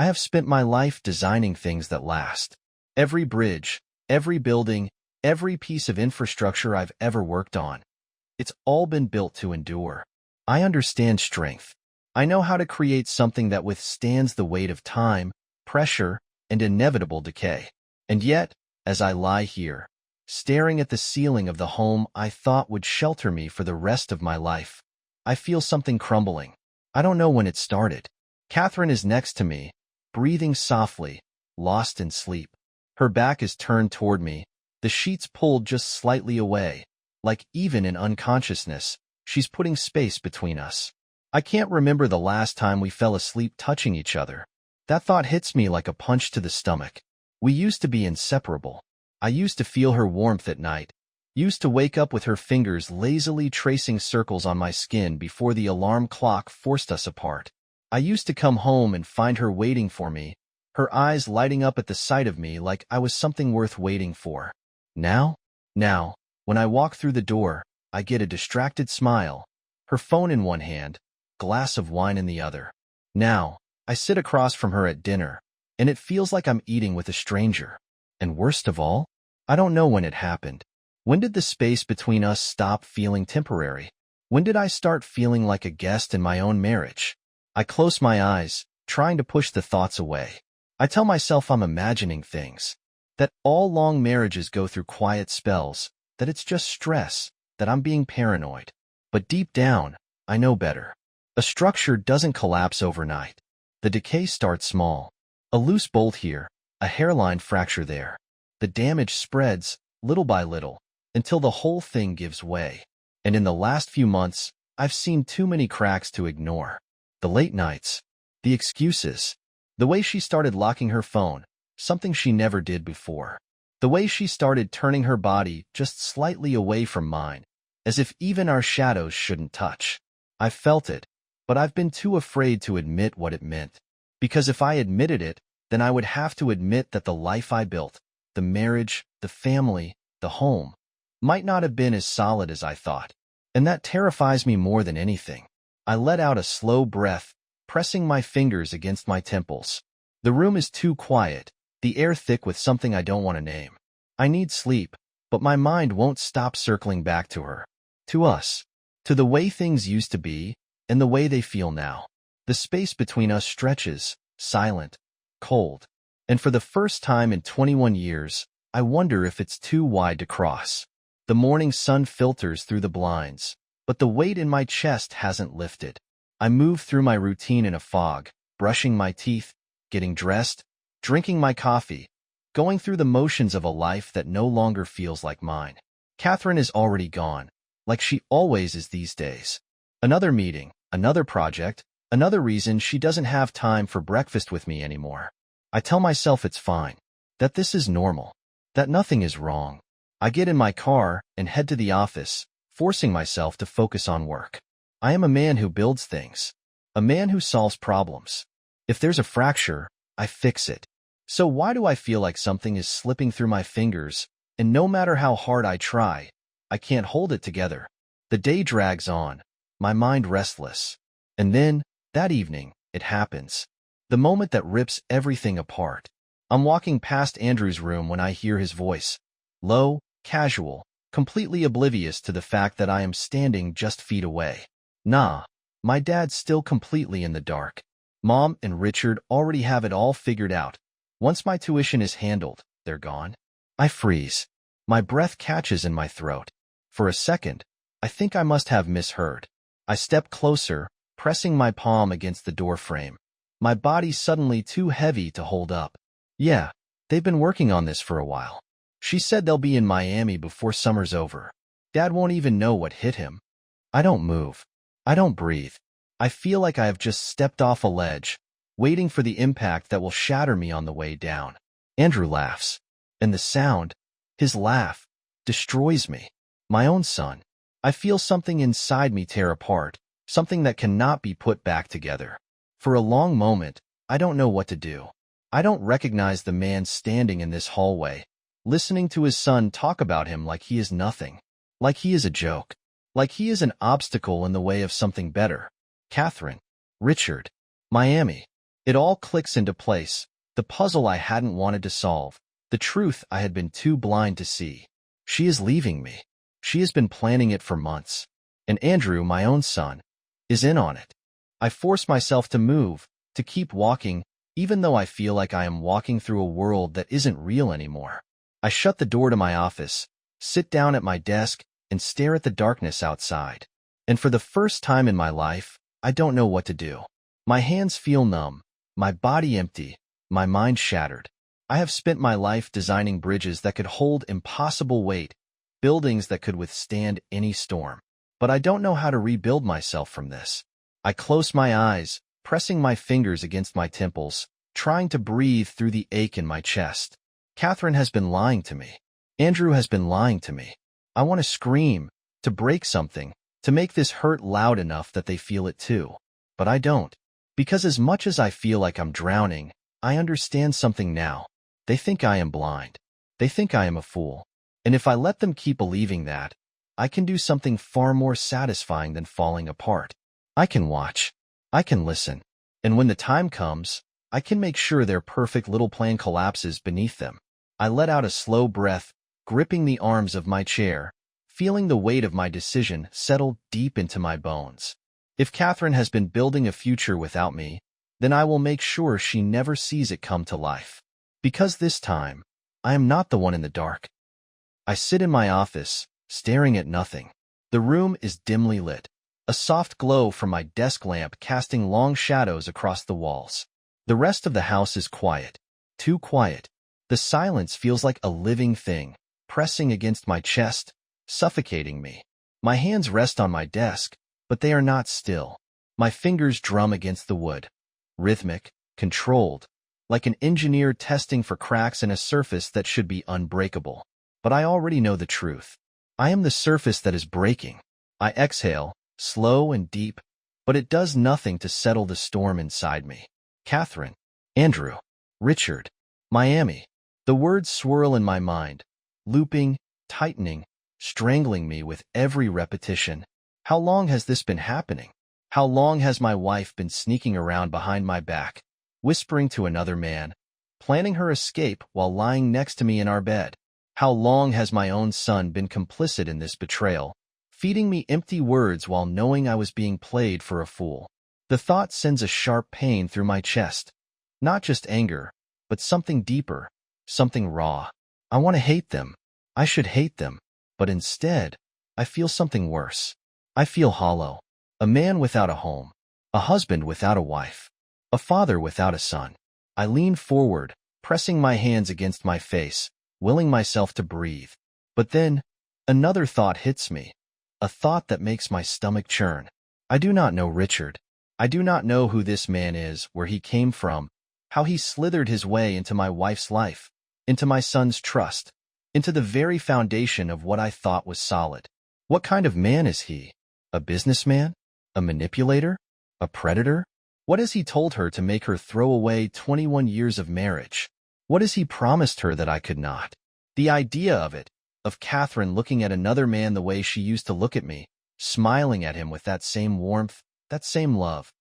I have spent my life designing things that last. Every bridge, every building, every piece of infrastructure I've ever worked on. It's all been built to endure. I understand strength. I know how to create something that withstands the weight of time, pressure, and inevitable decay. And yet, as I lie here, staring at the ceiling of the home I thought would shelter me for the rest of my life, I feel something crumbling. I don't know when it started. Catherine is next to me, breathing softly, lost in sleep. Her back is turned toward me, the sheets pulled just slightly away, like even in unconsciousness, she's putting space between us. I can't remember the last time we fell asleep touching each other. That thought hits me like a punch to the stomach. We used to be inseparable. I used to feel her warmth at night, used to wake up with her fingers lazily tracing circles on my skin before the alarm clock forced us apart. I used to come home and find her waiting for me, her eyes lighting up at the sight of me like I was something worth waiting for. Now, when I walk through the door, I get a distracted smile, her phone in one hand, glass of wine in the other. Now, I sit across from her at dinner, and it feels like I'm eating with a stranger. And worst of all, I don't know when it happened. When did the space between us stop feeling temporary? When did I start feeling like a guest in my own marriage? I close my eyes, trying to push the thoughts away. I tell myself I'm imagining things, that all long marriages go through quiet spells, that it's just stress, that I'm being paranoid. But deep down, I know better. A structure doesn't collapse overnight. The decay starts small. A loose bolt here, a hairline fracture there. The damage spreads, little by little, until the whole thing gives way. And in the last few months, I've seen too many cracks to ignore. The late nights, the excuses, the way she started locking her phone, something she never did before. The way she started turning her body just slightly away from mine, as if even our shadows shouldn't touch. I felt it, but I've been too afraid to admit what it meant. Because if I admitted it, then I would have to admit that the life I built, the marriage, the family, the home, might not have been as solid as I thought. And that terrifies me more than anything. I let out a slow breath, pressing my fingers against my temples. The room is too quiet, the air thick with something I don't want to name. I need sleep, but my mind won't stop circling back to her. To us. To the way things used to be, and the way they feel now. The space between us stretches, silent, cold. And for the first time in 21 years, I wonder if it's too wide to cross. The morning sun filters through the blinds, but the weight in my chest hasn't lifted. I move through my routine in a fog, brushing my teeth, getting dressed, drinking my coffee, going through the motions of a life that no longer feels like mine. Catherine is already gone, like she always is these days. Another meeting, another project, another reason she doesn't have time for breakfast with me anymore. I tell myself it's fine, that this is normal, that nothing is wrong. I get in my car and head to the office, forcing myself to focus on work. I am a man who builds things, a man who solves problems. If there's a fracture, I fix it. So why do I feel like something is slipping through my fingers, and no matter how hard I try, I can't hold it together? The day drags on, my mind restless. And then, that evening, it happens. The moment that rips everything apart. I'm walking past Andrew's room when I hear his voice. Low, casual, completely oblivious to the fact that I am standing just feet away. Nah, my dad's still completely in the dark. Mom and Richard already have it all figured out. Once my tuition is handled, they're gone. I freeze. My breath catches in my throat. For a second, I think I must have misheard. I step closer, pressing my palm against the door frame. My body's suddenly too heavy to hold up. Yeah, they've been working on this for a while. She said they'll be in Miami before summer's over. Dad won't even know what hit him. I don't move. I don't breathe. I feel like I have just stepped off a ledge, waiting for the impact that will shatter me on the way down. Andrew laughs. And the sound, his laugh, destroys me. My own son. I feel something inside me tear apart, something that cannot be put back together. For a long moment, I don't know what to do. I don't recognize the man standing in this hallway, listening to his son talk about him like he is nothing, like he is a joke, like he is an obstacle in the way of something better. Catherine, Richard, Miami. It all clicks into place, the puzzle I hadn't wanted to solve, the truth I had been too blind to see. She is leaving me. She has been planning it for months. And Andrew, my own son, is in on it. I force myself to move, to keep walking, even though I feel like I am walking through a world that isn't real anymore. I shut the door to my office, sit down at my desk, and stare at the darkness outside. And for the first time in my life, I don't know what to do. My hands feel numb, my body empty, my mind shattered. I have spent my life designing bridges that could hold impossible weight, buildings that could withstand any storm. But I don't know how to rebuild myself from this. I close my eyes, pressing my fingers against my temples, trying to breathe through the ache in my chest. Catherine has been lying to me. Andrew has been lying to me. I want to scream, to break something, to make this hurt loud enough that they feel it too. But I don't. Because as much as I feel like I'm drowning, I understand something now. They think I am blind. They think I am a fool. And if I let them keep believing that, I can do something far more satisfying than falling apart. I can watch. I can listen. And when the time comes, I can make sure their perfect little plan collapses beneath them. I let out a slow breath, gripping the arms of my chair, feeling the weight of my decision settle deep into my bones. If Catherine has been building a future without me, then I will make sure she never sees it come to life. Because this time, I am not the one in the dark. I sit in my office, staring at nothing. The room is dimly lit, a soft glow from my desk lamp casting long shadows across the walls. The rest of the house is quiet, too quiet. The silence feels like a living thing, pressing against my chest, suffocating me. My hands rest on my desk, but they are not still. My fingers drum against the wood, rhythmic, controlled, like an engineer testing for cracks in a surface that should be unbreakable. But I already know the truth. I am the surface that is breaking. I exhale, slow and deep, but it does nothing to settle the storm inside me. Catherine, Andrew, Richard, Miami. The words swirl in my mind, looping, tightening, strangling me with every repetition. How long has this been happening? How long has my wife been sneaking around behind my back, whispering to another man, planning her escape while lying next to me in our bed? How long has my own son been complicit in this betrayal, feeding me empty words while knowing I was being played for a fool? The thought sends a sharp pain through my chest. Not just anger, but something deeper, something raw. I want to hate them. I should hate them. But instead, I feel something worse. I feel hollow. A man without a home. A husband without a wife. A father without a son. I lean forward, pressing my hands against my face, willing myself to breathe. But then, another thought hits me. A thought that makes my stomach churn. I do not know Richard. I do not know who this man is, where he came from, how he slithered his way into my wife's life, into my son's trust, into the very foundation of what I thought was solid. What kind of man is he? A businessman? A manipulator? A predator? What has he told her to make her throw away 21 years of marriage? What has he promised her that I could not? The idea of it, of Catherine looking at another man the way she used to look at me, smiling at him with that same warmth, that same love.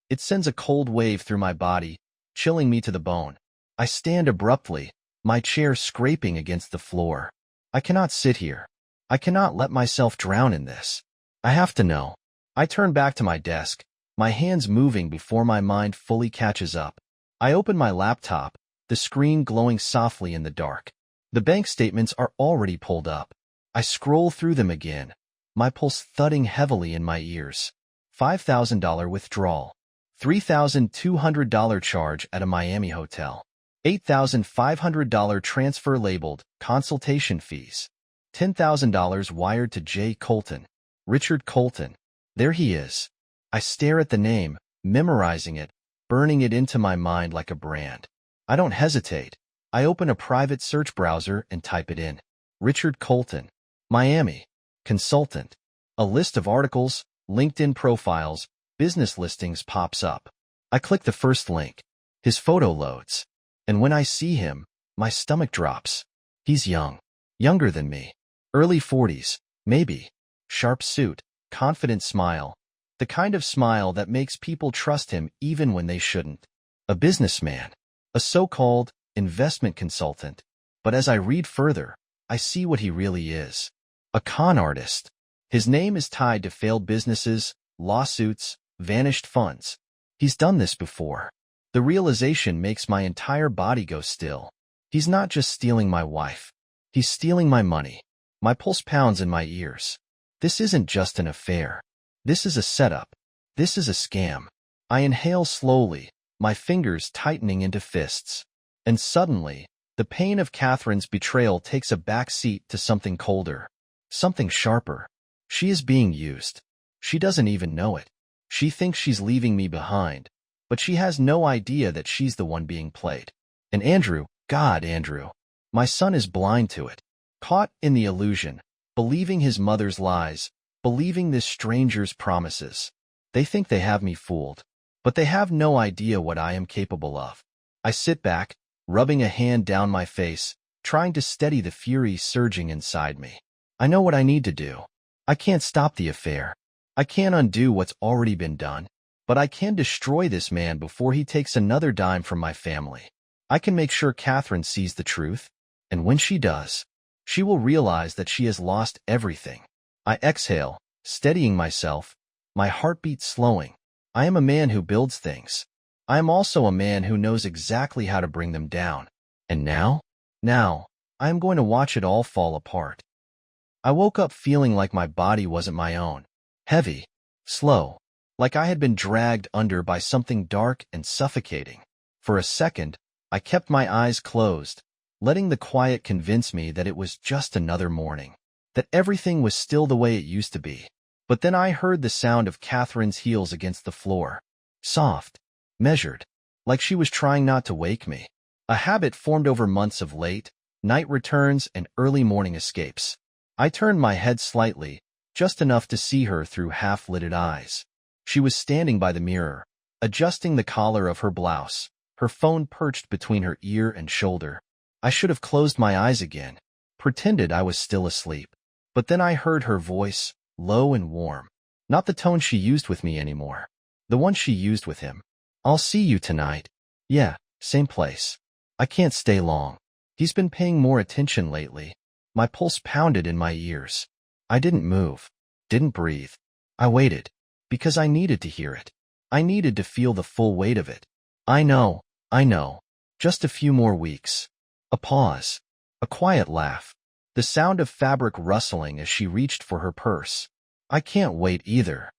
It sends a cold wave through my body, chilling me to the bone. I stand abruptly, my chair scraping against the floor. I cannot sit here. I cannot let myself drown in this. I have to know. I turn back to my desk, my hands moving before my mind fully catches up. I open my laptop, the screen glowing softly in the dark. The bank statements are already pulled up. I scroll through them again, my pulse thudding heavily in my ears. $5,000 withdrawal. $3,200 charge at a Miami hotel. $8,500 transfer labeled consultation fees. $10,000 wired to J. Colton. Richard Colton. There he is. I stare at the name, memorizing it, burning it into my mind like a brand. I don't hesitate. I open a private search browser and type it in. Richard Colton. Miami. Consultant. A list of articles, LinkedIn profiles, business listings pops up. I click the first link. His photo loads. And when I see him, my stomach drops. He's young. Younger than me. Early 40s, maybe. Sharp suit, confident smile. The kind of smile that makes people trust him even when they shouldn't. a businessman, a so-called investment consultant. But as I read further, I see what he really is. A con artist. His name is tied to failed businesses, lawsuits, vanished funds. He's done this before. The realization makes my entire body go still. He's not just stealing my wife. He's stealing my money. My pulse pounds in my ears. This isn't just an affair. This is a setup. This is a scam. I inhale slowly, my fingers tightening into fists. And suddenly, the pain of Catherine's betrayal takes a back seat to something colder. Something sharper. She is being used. She doesn't even know it. She thinks she's leaving me behind, but she has no idea that she's the one being played. And Andrew, God, Andrew, my son is blind to it. Caught in the illusion, believing his mother's lies, believing this stranger's promises. They think they have me fooled, but they have no idea what I am capable of. I sit back, rubbing a hand down my face, trying to steady the fury surging inside me. I know what I need to do. I can't stop the affair. I can't undo what's already been done, but I can destroy this man before he takes another dime from my family. I can make sure Catherine sees the truth, and when she does, she will realize that she has lost everything. I exhale, steadying myself, my heartbeat slowing. I am a man who builds things. I am also a man who knows exactly how to bring them down. And now, I am going to watch it all fall apart. I woke up feeling like my body wasn't my own. Heavy, slow, like I had been dragged under by something dark and suffocating. For a second, I kept my eyes closed, letting the quiet convince me that it was just another morning, that everything was still the way it used to be. But then I heard the sound of Catherine's heels against the floor. Soft, measured, like she was trying not to wake me. A habit formed over months of late, night returns and early morning escapes. I turned my head slightly, just enough to see her through half-lidded eyes. She was standing by the mirror, adjusting the collar of her blouse, her phone perched between her ear and shoulder. I should have closed my eyes again, pretended I was still asleep. But then I heard her voice, low and warm. Not the tone she used with me anymore. The one she used with him. I'll see you tonight. Yeah, same place. I can't stay long. He's been paying more attention lately. My pulse pounded in my ears. I didn't move, didn't breathe. I waited, because I needed to hear it. I needed to feel the full weight of it. I know. Just a few more weeks. A pause. A quiet laugh. The sound of fabric rustling as she reached for her purse. I can't wait either.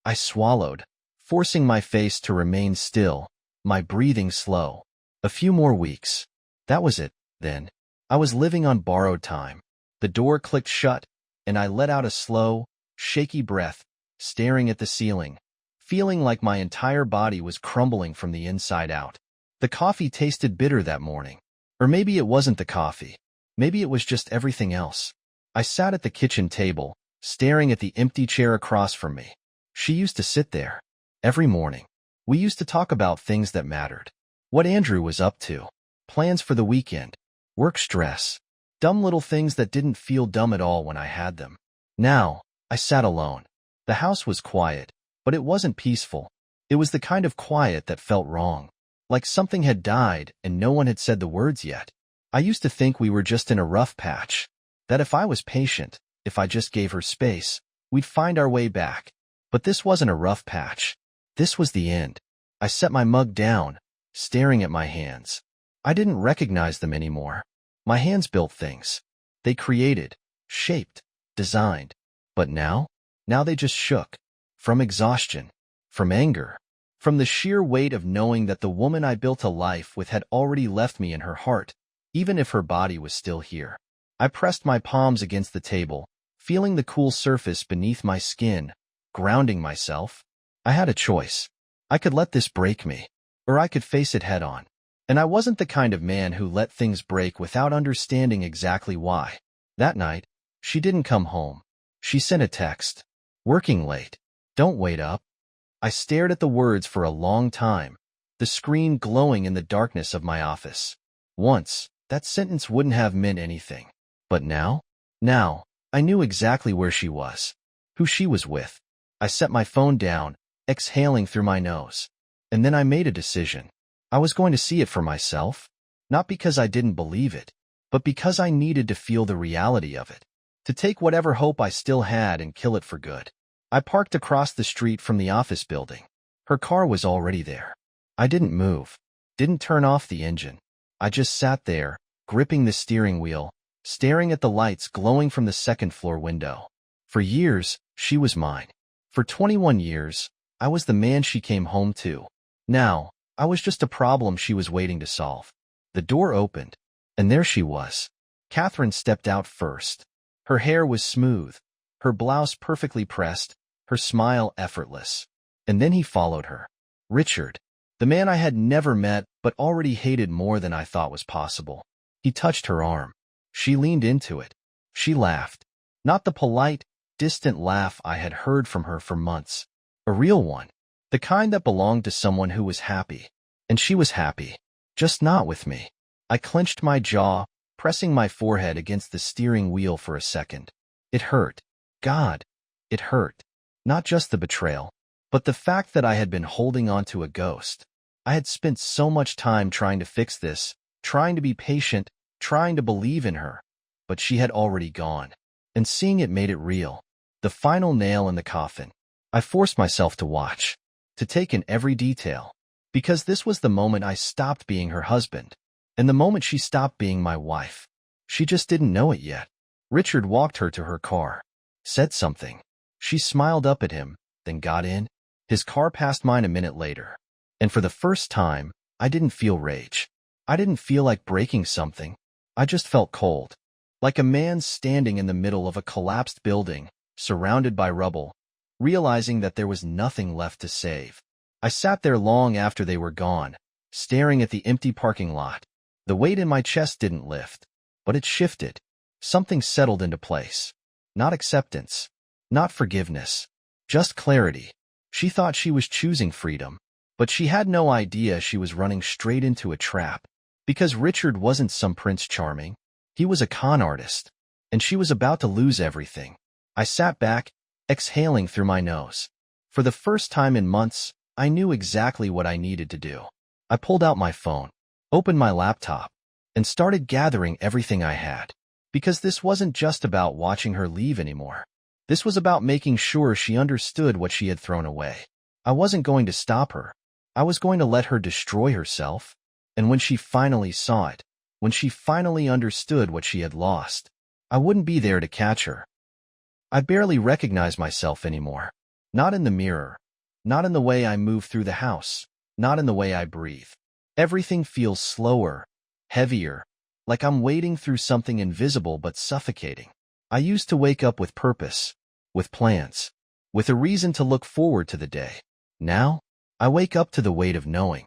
I swallowed, forcing my face to remain still, my breathing slow. A few more weeks. That was it, then. I was living on borrowed time. The door clicked shut, and I let out a slow, shaky breath, staring at the ceiling, feeling like my entire body was crumbling from the inside out. The coffee tasted bitter that morning. Or maybe it wasn't the coffee. Maybe it was just everything else. I sat at the kitchen table, staring at the empty chair across from me. She used to sit there. Every morning. We used to talk about things that mattered. What Andrew was up to. Plans for the weekend. Work stress. Dumb little things that didn't feel dumb at all when I had them. Now, I sat alone. The house was quiet, but it wasn't peaceful. It was the kind of quiet that felt wrong. Like something had died and no one had said the words yet. I used to think we were just in a rough patch. That if I was patient, if I just gave her space, we'd find our way back. But this wasn't a rough patch. This was the end. I set my mug down, staring at my hands. I didn't recognize them anymore. My hands built things. They created, shaped, designed. But now they just shook. From exhaustion, from anger, from the sheer weight of knowing that the woman I built a life with had already left me in her heart, even if her body was still here. I pressed my palms against the table, feeling the cool surface beneath my skin, grounding myself. I had a choice. I could let this break me, or I could face it head on. And I wasn't the kind of man who let things break without understanding exactly why. That night, she didn't come home. She sent a text. Working late. Don't wait up. I stared at the words for a long time, the screen glowing in the darkness of my office. Once, that sentence wouldn't have meant anything. But now, I knew exactly where she was, who she was with. I set my phone down, exhaling through my nose. And then I made a decision. I was going to see it for myself, not because I didn't believe it, but because I needed to feel the reality of it, to take whatever hope I still had and kill it for good. I parked across the street from the office building. Her car was already there. I didn't move, didn't turn off the engine. I just sat there, gripping the steering wheel, staring at the lights glowing from the second-floor window. For years, she was mine. For 21 years, I was the man she came home to. Now, I was just a problem she was waiting to solve. The door opened, and there she was. Catherine stepped out first. Her hair was smooth, her blouse perfectly pressed, her smile effortless. And then he followed her. Richard, the man I had never met but already hated more than I thought was possible. He touched her arm. She leaned into it. She laughed. Not the polite, distant laugh I had heard from her for months. A real one. The kind that belonged to someone who was happy. And she was happy. Just not with me. I clenched my jaw, pressing my forehead against the steering wheel for a second. It hurt. God, it hurt. Not just the betrayal, but the fact that I had been holding on to a ghost. I had spent so much time trying to fix this, trying to be patient, trying to believe in her. But she had already gone. And seeing it made it real. The final nail in the coffin. I forced myself to watch, to take in every detail. Because this was the moment I stopped being her husband. And the moment she stopped being my wife. She just didn't know it yet. Richard walked her to her car. Said something. She smiled up at him, then got in. His car passed mine a minute later. And for the first time, I didn't feel rage. I didn't feel like breaking something. I just felt cold. Like a man standing in the middle of a collapsed building, surrounded by rubble, realizing that there was nothing left to save. I sat there long after they were gone, staring at the empty parking lot. The weight in my chest didn't lift, but it shifted. Something settled into place. Not acceptance. Not forgiveness. Just clarity. She thought she was choosing freedom, but she had no idea she was running straight into a trap. Because Richard wasn't some Prince Charming. He was a con artist, and she was about to lose everything. I sat back, exhaling through my nose. For the first time in months, I knew exactly what I needed to do. I pulled out my phone, opened my laptop, and started gathering everything I had. Because this wasn't just about watching her leave anymore. This was about making sure she understood what she had thrown away. I wasn't going to stop her. I was going to let her destroy herself. And when she finally saw it, when she finally understood what she had lost, I wouldn't be there to catch her. I barely recognized myself anymore. Not in the mirror. Not in the way I move through the house. Not in the way I breathe. Everything feels slower, heavier, like I'm wading through something invisible but suffocating. I used to wake up with purpose, with plans, with a reason to look forward to the day. Now, I wake up to the weight of knowing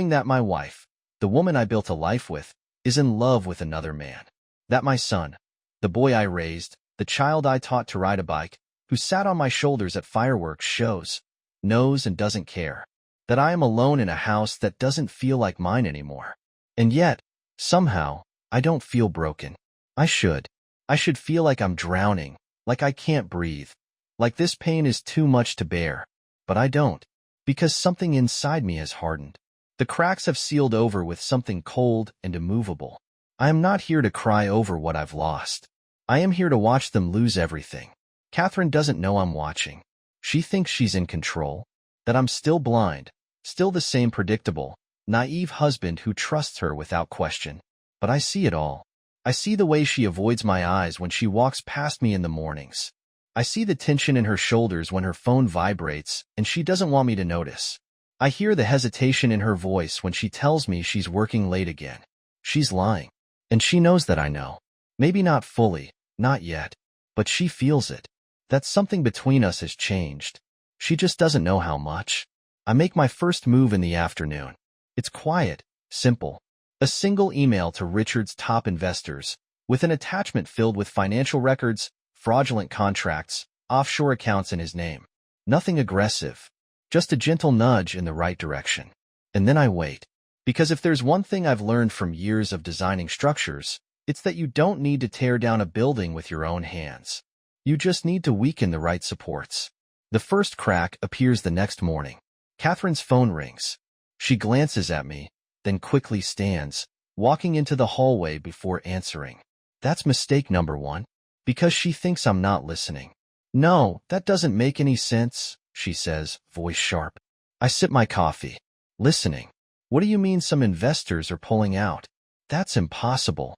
that my wife, the woman I built a life with, is in love with another man. That my son, the boy I raised, the child I taught to ride a bike, who sat on my shoulders at fireworks shows, knows and doesn't care. That I am alone in a house that doesn't feel like mine anymore. And yet, somehow, I don't feel broken. I should. I should feel like I'm drowning, like I can't breathe, like this pain is too much to bear. But I don't, because something inside me has hardened. The cracks have sealed over with something cold and immovable. I am not here to cry over what I've lost. I am here to watch them lose everything. Catherine doesn't know I'm watching. She thinks she's in control, that I'm still blind, still the same predictable, naive husband who trusts her without question. But I see it all. I see the way she avoids my eyes when she walks past me in the mornings. I see the tension in her shoulders when her phone vibrates and she doesn't want me to notice. I hear the hesitation in her voice when she tells me she's working late again. She's lying. And she knows that I know. Maybe not fully, not yet. But she feels it. That something between us has changed. She just doesn't know how much. I make my first move in the afternoon. It's quiet, simple. A single email to Richard's top investors, with an attachment filled with financial records, fraudulent contracts, offshore accounts in his name. Nothing aggressive. Just a gentle nudge in the right direction. And then I wait. Because if there's one thing I've learned from years of designing structures, it's that you don't need to tear down a building with your own hands. You just need to weaken the right supports. The first crack appears the next morning. Catherine's phone rings. She glances at me, then quickly stands, walking into the hallway before answering. That's mistake number one. Because she thinks I'm not listening. No, that doesn't make any sense, she says, voice sharp. I sip my coffee. Listening. What do you mean some investors are pulling out? That's impossible.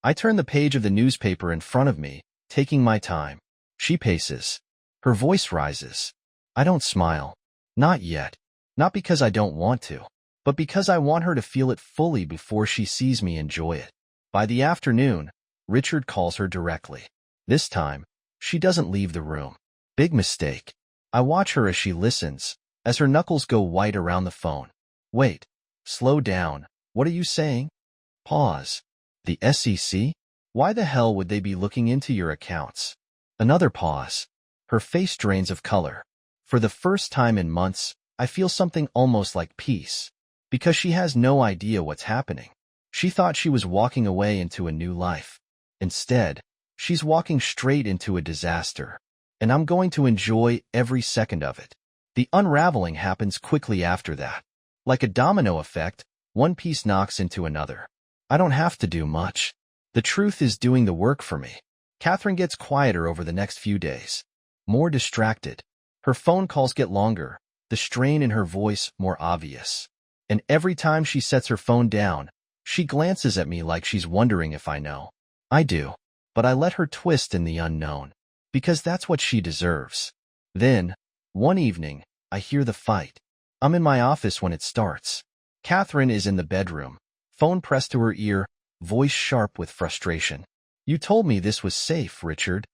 I turn the page of the newspaper in front of me, taking my time. She paces. Her voice rises. I don't smile. Not yet. Not because I don't want to, but because I want her to feel it fully before she sees me enjoy it. By the afternoon, Richard calls her directly. This time, she doesn't leave the room. Big mistake. I watch her as she listens, as her knuckles go white around the phone. Wait. Slow down. What are you saying? Pause. The SEC? Why the hell would they be looking into your accounts? Another pause. Her face drains of color. For the first time in months, I feel something almost like peace. Because she has no idea what's happening. She thought she was walking away into a new life. Instead, she's walking straight into a disaster. And I'm going to enjoy every second of it. The unraveling happens quickly after that. Like a domino effect, one piece knocks into another. I don't have to do much. The truth is doing the work for me. Catherine gets quieter over the next few days. More distracted. Her phone calls get longer, the strain in her voice more obvious. And every time she sets her phone down, she glances at me like she's wondering if I know. I do, but I let her twist in the unknown, because that's what she deserves. Then, one evening, I hear the fight. I'm in my office when it starts. Catherine is in the bedroom, phone pressed to her ear, voice sharp with frustration. You told me this was safe, Richard.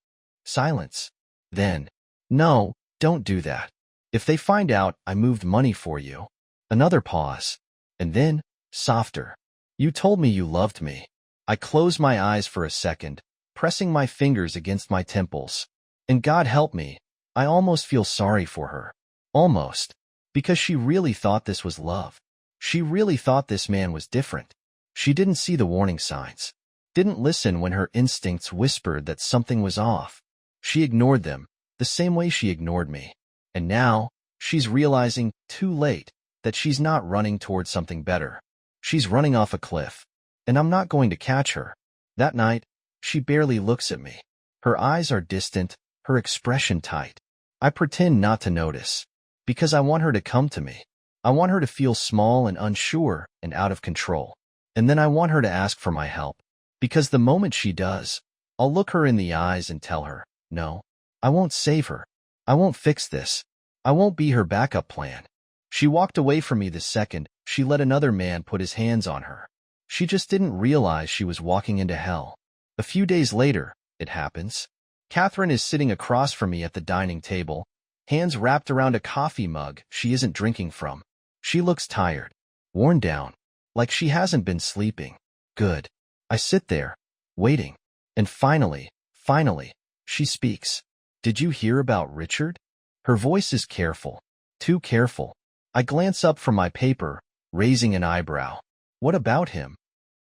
Silence. Then, no, don't do that. If they find out I moved money for you. Another pause. And then, softer. You told me you loved me. I close my eyes for a second, pressing my fingers against my temples. And God help me, I almost feel sorry for her. Almost. Because she really thought this was love. She really thought this man was different. She didn't see the warning signs. Didn't listen when her instincts whispered that something was off. She ignored them, the same way she ignored me. And now, she's realizing, too late, that she's not running towards something better. She's running off a cliff. And I'm not going to catch her. That night, she barely looks at me. Her eyes are distant, her expression tight. I pretend not to notice. Because I want her to come to me. I want her to feel small and unsure and out of control. And then I want her to ask for my help. Because the moment she does, I'll look her in the eyes and tell her, no, I won't save her. I won't fix this. I won't be her backup plan. She walked away from me the second she let another man put his hands on her. She just didn't realize she was walking into hell. A few days later, it happens. Catherine is sitting across from me at the dining table, hands wrapped around a coffee mug she isn't drinking from. She looks tired, worn down, like she hasn't been sleeping. Good. I sit there, waiting. And finally, she speaks. Did you hear about Richard? Her voice is careful. Too careful. I glance up from my paper, raising an eyebrow. What about him?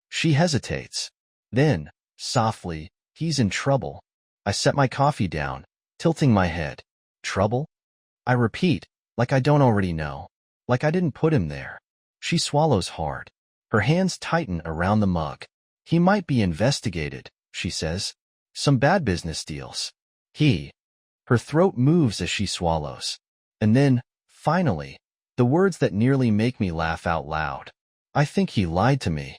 She hesitates. Then, softly, he's in trouble. I set my coffee down, tilting my head. Trouble? I repeat, like I don't already know. Like I didn't put him there. She swallows hard. Her hands tighten around the mug. He might be investigated, she says. Some bad business deals. He. Her throat moves as she swallows. And then, finally, the words that nearly make me laugh out loud. I think he lied to me.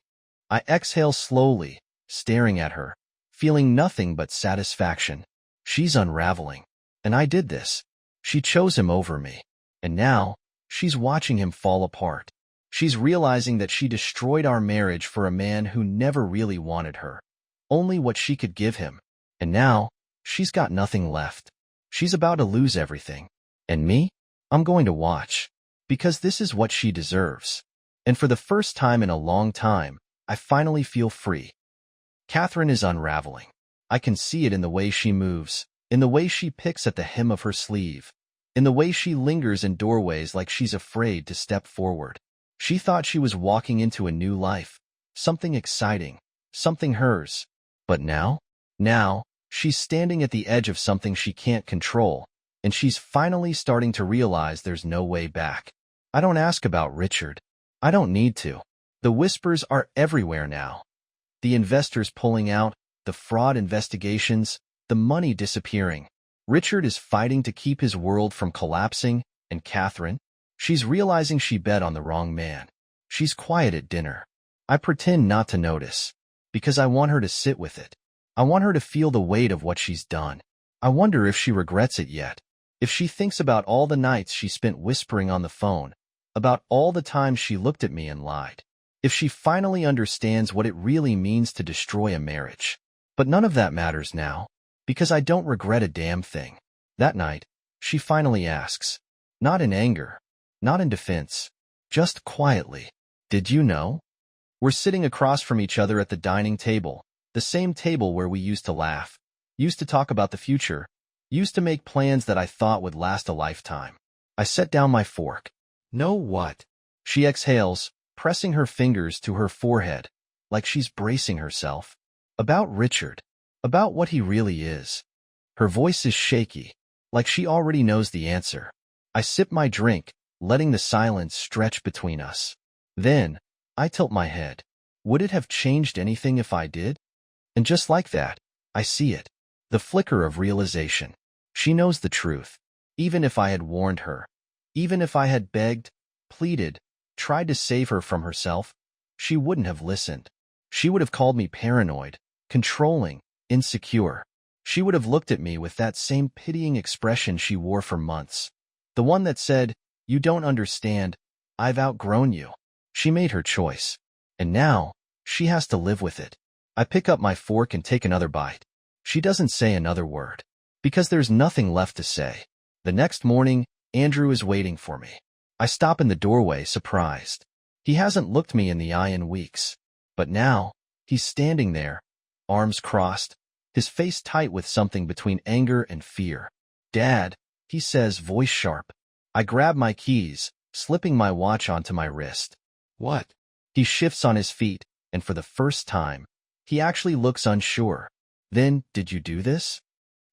I exhale slowly, staring at her, feeling nothing but satisfaction. She's unraveling. And I did this. She chose him over me. And now, she's watching him fall apart. She's realizing that she destroyed our marriage for a man who never really wanted her. Only what she could give him. And now, she's got nothing left. She's about to lose everything. And me? I'm going to watch. Because this is what she deserves. And for the first time in a long time, I finally feel free. Catherine is unraveling. I can see it in the way she moves, in the way she picks at the hem of her sleeve, in the way she lingers in doorways like she's afraid to step forward. She thought she was walking into a new life, something exciting, something hers. But now, she's standing at the edge of something she can't control, and she's finally starting to realize there's no way back. I don't ask about Richard. I don't need to. The whispers are everywhere now. The investors pulling out, the fraud investigations, the money disappearing. Richard is fighting to keep his world from collapsing, and Catherine? She's realizing she bet on the wrong man. She's quiet at dinner. I pretend not to notice, because I want her to sit with it. I want her to feel the weight of what she's done. I wonder if she regrets it yet. If she thinks about all the nights she spent whispering on the phone, about all the times she looked at me and lied. If she finally understands what it really means to destroy a marriage. But none of that matters now, because I don't regret a damn thing. That night, she finally asks, not in anger, not in defense, just quietly, "Did you know?" We're sitting across from each other at the dining table, the same table where we used to laugh, used to talk about the future, used to make plans that I thought would last a lifetime. I set down my fork. "Know what?" She exhales, pressing her fingers to her forehead, like she's bracing herself. "About Richard. About what he really is." Her voice is shaky, like she already knows the answer. I sip my drink, letting the silence stretch between us. Then, I tilt my head. Would it have changed anything if I did? And just like that, I see it. The flicker of realization. She knows the truth. Even if I had warned her, even if I had begged, pleaded, tried to save her from herself, she wouldn't have listened. She would have called me paranoid, controlling, insecure. She would have looked at me with that same pitying expression she wore for months. The one that said, "You don't understand, I've outgrown you." She made her choice. And now, she has to live with it. I pick up my fork and take another bite. She doesn't say another word. Because there's nothing left to say. The next morning, Andrew is waiting for me. I stop in the doorway, surprised. He hasn't looked me in the eye in weeks. But now, he's standing there, arms crossed, his face tight with something between anger and fear. "Dad," he says, voice sharp. I grab my keys, slipping my watch onto my wrist. "What?" He shifts on his feet, and for the first time, he actually looks unsure. "Then, did you do this?"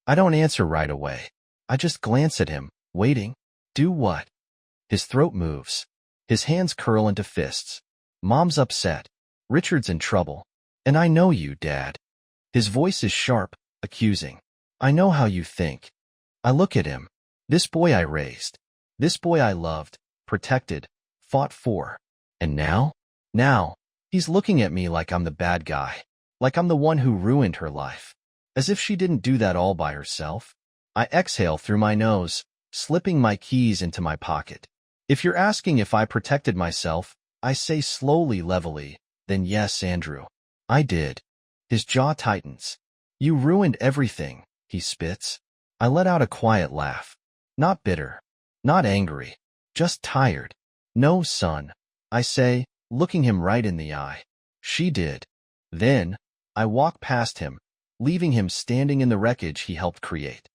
I don't answer right away. I just glance at him, waiting. Do what? His throat moves. His hands curl into fists. "Mom's upset. Richard's in trouble. And I know you, Dad." His voice is sharp, accusing. "I know how you think." I look at him. This boy I raised. This boy I loved, protected, fought for. And now? Now, he's looking at me like I'm the bad guy. Like I'm the one who ruined her life. As if she didn't do that all by herself. I exhale through my nose, slipping my keys into my pocket. "If you're asking if I protected myself," I say slowly, levelly, "then yes, Andrew. I did." His jaw tightens. "You ruined everything," he spits. I let out a quiet laugh. Not bitter. Not angry. Just tired. "No, son," I say, looking him right in the eye. "She did." Then, I walk past him, leaving him standing in the wreckage he helped create.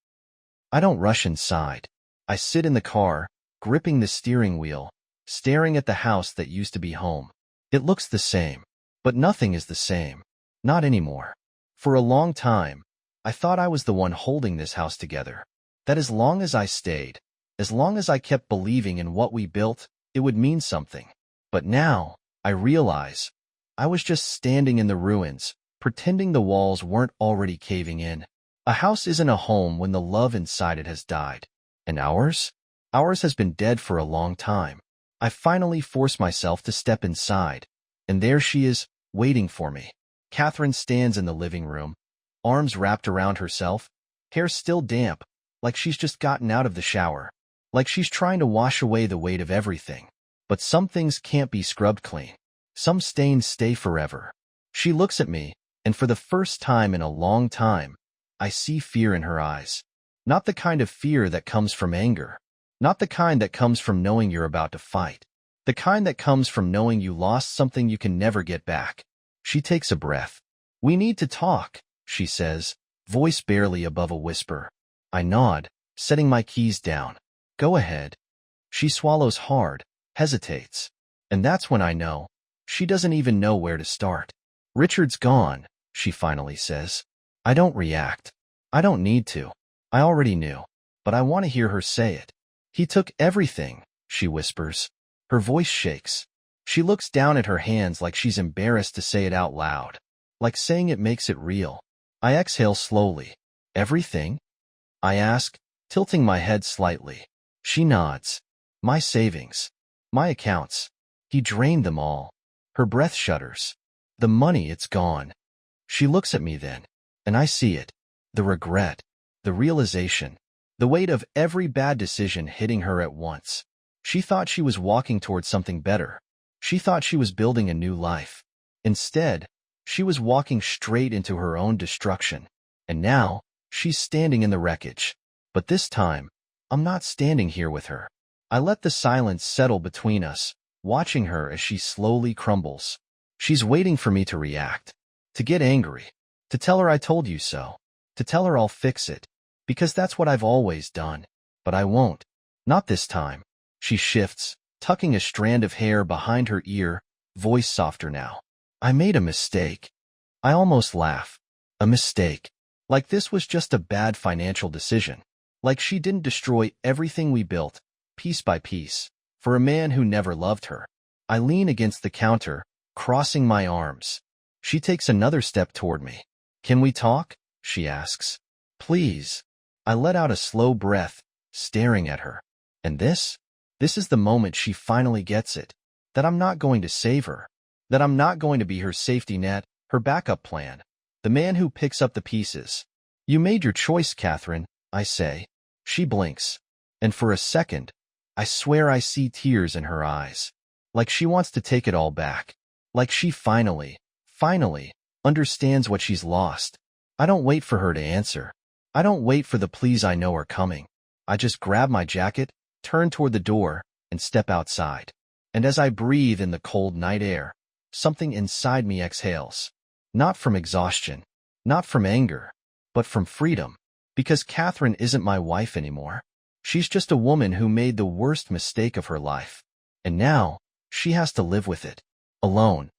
I don't rush inside. I sit in the car, gripping the steering wheel, staring at the house that used to be home. It looks the same, but nothing is the same. Not anymore. For a long time, I thought I was the one holding this house together. That as long as I stayed, as long as I kept believing in what we built, it would mean something. But now, I realize, I was just standing in the ruins, pretending the walls weren't already caving in. A house isn't a home when the love inside it has died. And ours? Ours has been dead for a long time. I finally force myself to step inside. And there she is, waiting for me. Catherine stands in the living room, arms wrapped around herself, hair still damp, like she's just gotten out of the shower, like she's trying to wash away the weight of everything. But some things can't be scrubbed clean. Some stains stay forever. She looks at me, and for the first time in a long time, I see fear in her eyes. Not the kind of fear that comes from anger. Not the kind that comes from knowing you're about to fight. The kind that comes from knowing you lost something you can never get back. She takes a breath. "We need to talk," she says, voice barely above a whisper. I nod, setting my keys down. "Go ahead." She swallows hard, hesitates. And that's when I know. She doesn't even know where to start. "Richard's gone," she finally says. I don't react. I don't need to. I already knew. But I want to hear her say it. "He took everything," she whispers. Her voice shakes. She looks down at her hands like she's embarrassed to say it out loud. Like saying it makes it real. I exhale slowly. Everything? I ask, tilting my head slightly. She nods. My savings. My accounts. He drained them all. Her breath shudders. The money, it's gone. She looks at me then, and I see it. The regret. The realization. The weight of every bad decision hitting her at once. She thought she was walking towards something better. She thought she was building a new life. Instead, she was walking straight into her own destruction. And now, she's standing in the wreckage. But this time, I'm not standing here with her. I let the silence settle between us, watching her as she slowly crumbles. She's waiting for me to react, to get angry, to tell her I told you so, to tell her I'll fix it, because that's what I've always done. But I won't. Not this time. She shifts, tucking a strand of hair behind her ear, voice softer now. I made a mistake. I almost laugh. A mistake. Like this was just a bad financial decision. Like she didn't destroy everything we built, piece by piece, for a man who never loved her. I lean against the counter, crossing my arms. She takes another step toward me. Can we talk? She asks. Please. I let out a slow breath, staring at her. And this is the moment she finally gets it. That I'm not going to save her. That I'm not going to be her safety net, her backup plan. The man who picks up the pieces. You made your choice, Catherine, I say. She blinks. And for a second, I swear I see tears in her eyes. Like she wants to take it all back. Like she finally understands what she's lost. I don't wait for her to answer. I don't wait for the pleas I know are coming. I just grab my jacket, turn toward the door, and step outside. And as I breathe in the cold night air, something inside me exhales. Not from exhaustion, not from anger, but from freedom. Because Catherine isn't my wife anymore. She's just a woman who made the worst mistake of her life. And now, she has to live with it. Alone.